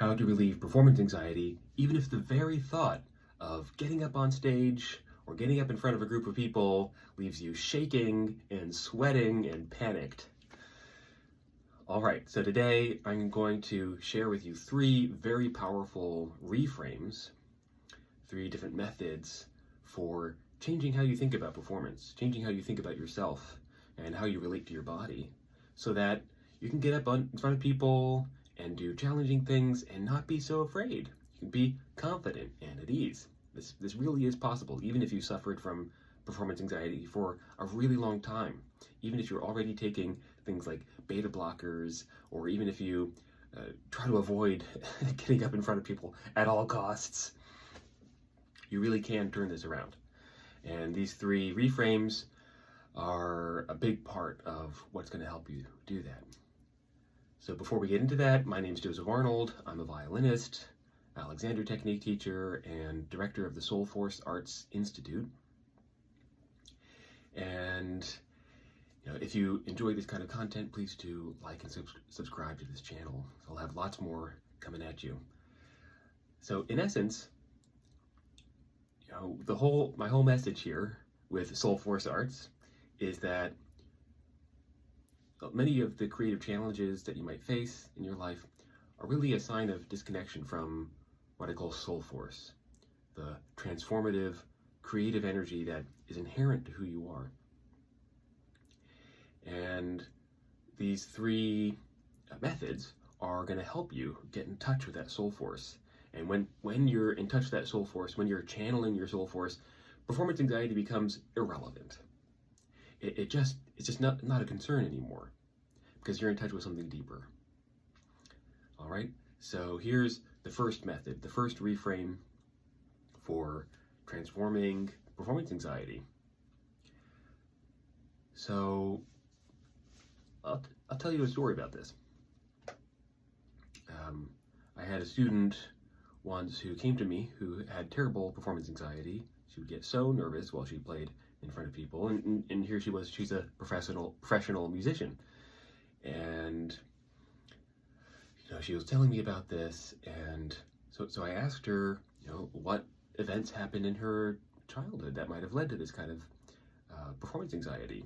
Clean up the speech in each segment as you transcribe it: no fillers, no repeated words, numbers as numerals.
how to relieve performance anxiety, even if the very thought of getting up on stage or getting up in front of a group of people leaves you shaking and sweating and panicked. All right, so today I'm going to share with you 3 very powerful reframes, 3 different methods for changing how you think about performance, changing how you think about yourself and how you relate to your body, so that you can get up in front of people and do challenging things and not be so afraid. You can be confident and at ease. This really is possible, even if you suffered from performance anxiety for a really long time, even if you're already taking things like beta blockers, or even if you try to avoid getting up in front of people at all costs. You really can turn this around. And these 3 reframes are a big part of what's going to help you do that. So before we get into that, my name is Joseph Arnold. I'm a violinist, Alexander technique teacher, and director of the Soulforce Arts Institute. And if you enjoy this kind of content, please do like and subscribe to this channel. I'll have lots more coming at you. So in essence, my whole message here with Soulforce Arts is that many of the creative challenges that you might face in your life are really a sign of disconnection from what I call soul force, the transformative, creative energy that is inherent to who you are. And these 3 methods are going to help you get in touch with that soul force. And when you're in touch with that soul force, when you're channeling your soul force, performance anxiety becomes irrelevant. It's just not a concern anymore, because you're in touch with something deeper. All right, so here's the first method, the first reframe for transforming performance anxiety. So I'll tell you a story about this. I had a student once who came to me who had terrible performance anxiety. She would get so nervous while she played in front of people, and here she was, she's a professional musician, and she was telling me about this, and so I asked her, what events happened in her childhood that might have led to this kind of performance anxiety.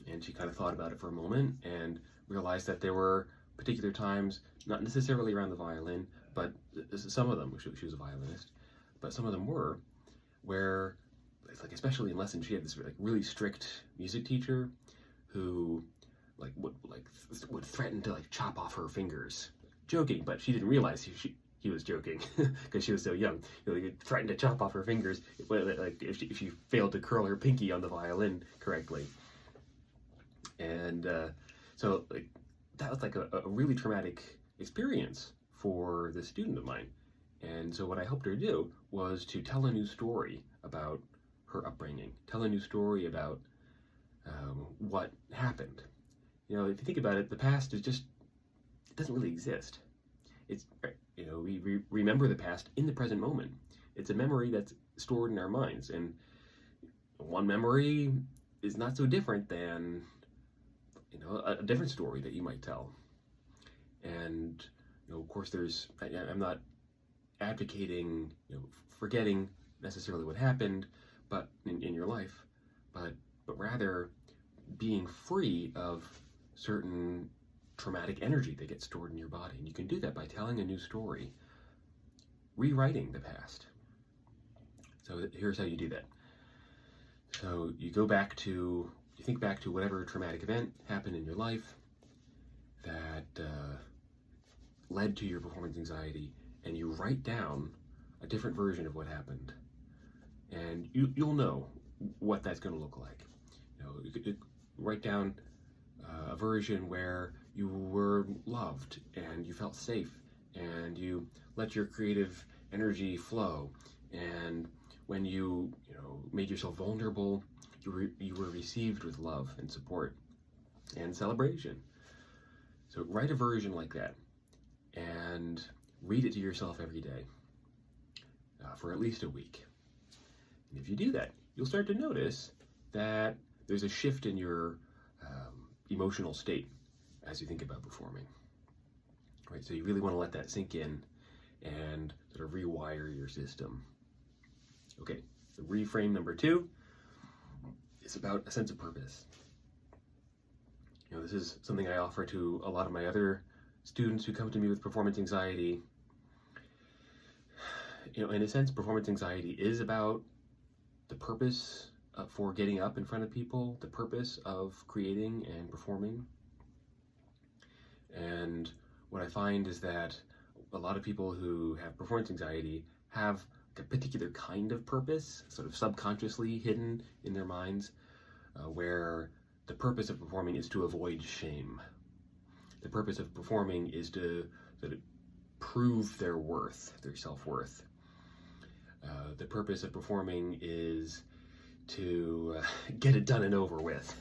And she kind of thought about it for a moment and realized that there were particular times, not necessarily around the violin, but some of them, she was a violinist, but some of them were, where, like, especially in lessons, she had this really strict music teacher who would threaten to chop off her fingers, joking, but she didn't realize he was joking because she was so young. He threatened to chop off her fingers if she failed to curl her pinky on the violin correctly. And so that was a really traumatic experience for this student of mine. And so what I helped her do was to tell a new story about her upbringing, tell a new story about what happened. If you think about it, the past it doesn't really exist. It's, we remember the past in the present moment. It's a memory that's stored in our minds, and one memory is not so different than a different story that you might tell. And of course, I'm not advocating forgetting necessarily what happened, but in your life, but rather being free of certain traumatic energy that gets stored in your body. And you can do that by telling a new story, rewriting the past. So here's how you do that. So you think back to whatever traumatic event happened in your life that led to your performance anxiety, and you write down a different version of what happened. And you'll know what that's going to look like. You could write down a version where you were loved and you felt safe and you let your creative energy flow, and when you made yourself vulnerable, you were received with love and support and celebration. So write a version like that and read it to yourself every day for at least a week. And if you do that, you'll start to notice that there's a shift in your emotional state as you think about performing. right? So you really want to let that sink in and sort of rewire your system. Okay, so reframe number 2 is about a sense of purpose. This is something I offer to a lot of my other students who come to me with performance anxiety. In a sense, performance anxiety is about the purpose for getting up in front of people, the purpose of creating and performing. And what I find is that a lot of people who have performance anxiety have a particular kind of purpose, sort of subconsciously hidden in their minds, where the purpose of performing is to avoid shame. The purpose of performing is to sort of prove their worth, their self-worth. The purpose of performing is to get it done and over with.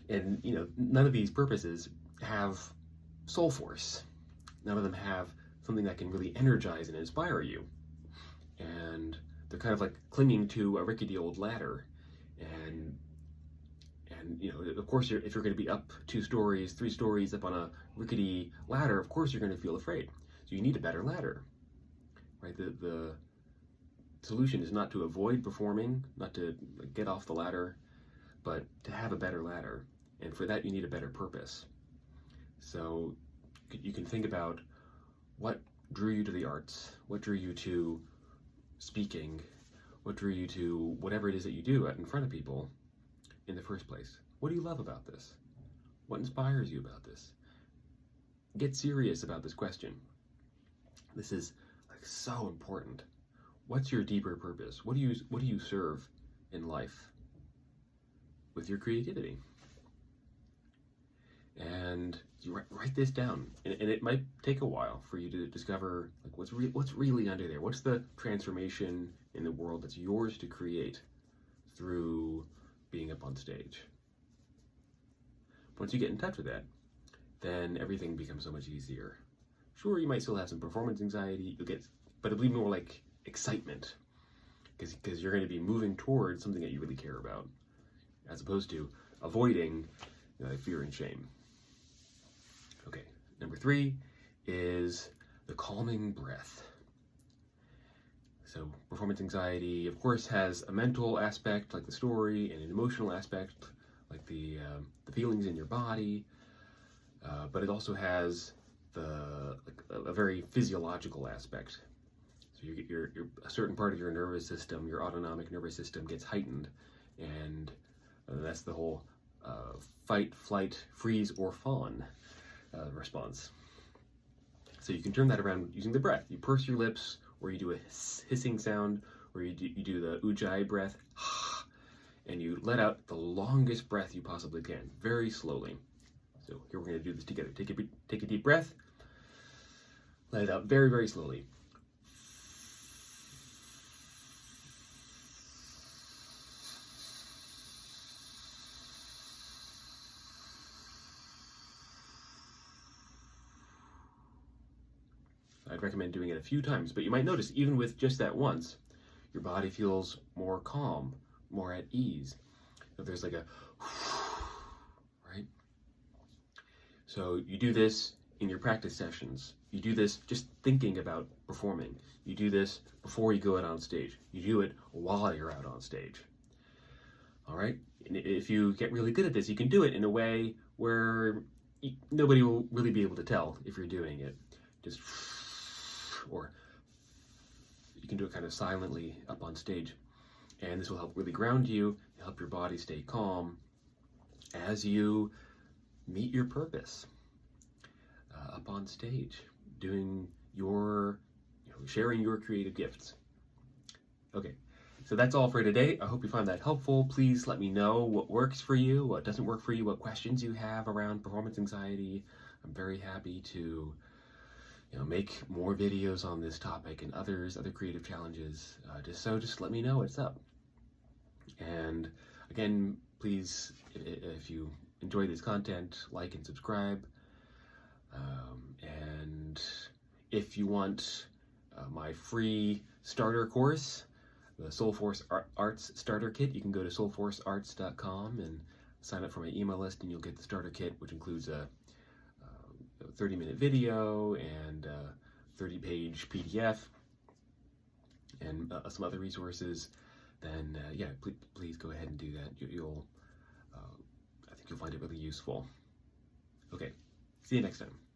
And none of these purposes have soul force. None of them have something that can really energize and inspire you. And they're kind of like clinging to a rickety old ladder. And of course, if you're going to be up 2 stories, 3 stories up on a rickety ladder, of course you're going to feel afraid. So you need a better ladder, right? The solution is not to avoid performing, not to get off the ladder, but to have a better ladder. And for that, you need a better purpose. So you can think about what drew you to the arts, what drew you to speaking, what drew you to whatever it is that you do in front of people in the first place. What do you love about this? What inspires you about this? Get serious about this question. This is so important. What's your deeper purpose? What do you serve in life with your creativity? And you write this down, and it might take a while for you to discover what's really under there. What's the transformation in the world that's yours to create through being up on stage? Once you get in touch with that, then everything becomes so much easier. Sure, you might still have some performance anxiety, but it'll be more like excitement, because you're going to be moving towards something that you really care about, as opposed to avoiding fear and shame. Okay, number 3 is the calming breath. So performance anxiety, of course, has a mental aspect, like the story, and an emotional aspect, like the feelings in your body, but it also has a very physiological aspect. So a certain part of your nervous system, your autonomic nervous system, gets heightened, and that's the whole fight, flight, freeze, or fawn response. So you can turn that around using the breath. You purse your lips, or you do a hissing sound, or you do the ujjayi breath, and you let out the longest breath you possibly can, very slowly. So here we're going to do this together. Take a deep breath, let it out very, very slowly. I'd recommend doing it a few times, but you might notice even with just that once, your body feels more calm, more at ease. So there's like a right? So you do this in your practice sessions. You do this just thinking about performing. You do this before you go out on stage. You do it while you're out on stage. All right? And if you get really good at this, you can do it in a way where nobody will really be able to tell if you're doing it. Just, or you can do it kind of silently up on stage. And this will help really ground you, help your body stay calm as you meet your purpose up on stage, doing sharing your creative gifts. Okay, so that's all for today. I hope you found that helpful. Please let me know what works for you, what doesn't work for you, what questions you have around performance anxiety. I'm very happy to make more videos on this topic and other creative challenges. Just let me know what's up. And again, please, if you enjoy this content, like and subscribe. And if you want my free starter course, the Soulforce Arts Starter Kit, you can go to soulforcearts.com and sign up for my email list, and you'll get the starter kit, which includes a 30-minute video and 30-page PDF and some other resources, then yeah, please go ahead and do that. I think you'll find it really useful. Okay, see you next time.